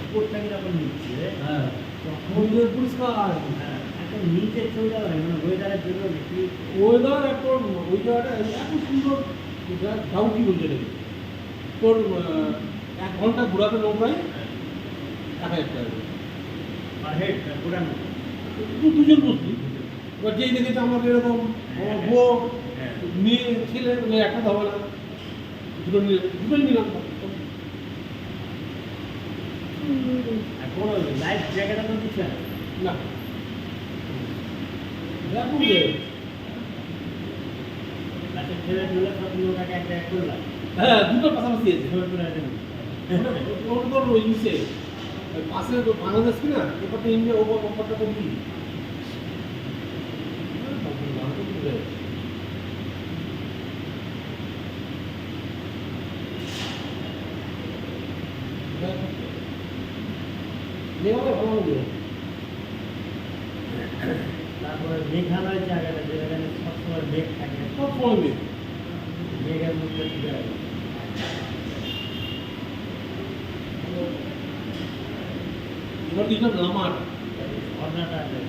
উপরটাকে যখন নিচ্ছে হ্যাঁ তখন পরিষ্কার হ্যাঁ একটা নিচের ছবিটা হয় মানে ওয়েদারের জন্য বেশি ওয়েদার এখন ওই জায়গাটা এত সুন্দর ডাউটি বলতে নেই তোর 1 ঘন্টা ঘোরাতে নৌকায় 1000 টাকা আর হেড পুরানো দুজন বসবি এবার যেই দেখেছে আমাকে এরকম আমার বউ হ্যাঁ মেয়ে ছেলে বলে একটা হবে না দুটোই নিলাম আর কোনো লাইফ জ্যাকেট তো দিচ্ছে না না দেখুন যে আচ্ছা ছেলে ছেলে সব লোকটাকে একটা এক করলাম হ্যাঁ দুটো পাশাপাশি আছে ছবি তুলে আছে ওটা তোর ওই ইসে পাশে তো বাংলাদেশ কি না ওটাতে ইন্ডিয়া ওপরটা তো কি তারপরে মেঘালয় জায়গাটা যেখানে সবসময় মেঘ থাকে সব সময় নেই মেঘের মধ্যে ঢুকে আছে এবার দিলাম লামার ঝর্ণাটা আছে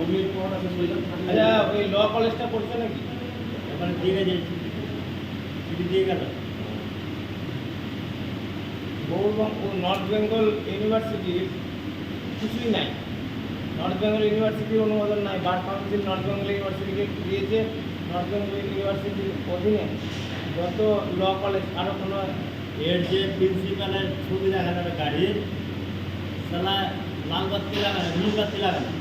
ওমের পড়াটা শেষ হয়ে যাবে আচ্ছা ওই ল কলেজটা পড়ছে নাকি? এবারে দিয়ে গেছে ছুটি দিয়ে গেল নর্থ বেঙ্গল ইউনিভার্সিটির কিছুই নাই। নর্থ বেঙ্গল ইউনিভার্সিটির অনুমোদন নাই। বার কাউন্সিল নর্থ বেঙ্গল ইউনিভার্সিটিকে দিয়েছে। নর্থ বেঙ্গল ইউনিভার্সিটির অধীনে যত ল কলেজ আরও কোনো এর যে প্রিন্সিপালের ছবি দেখানো গাড়ির সালা লাল বাতি লাগানো নীল বাতি লাগানো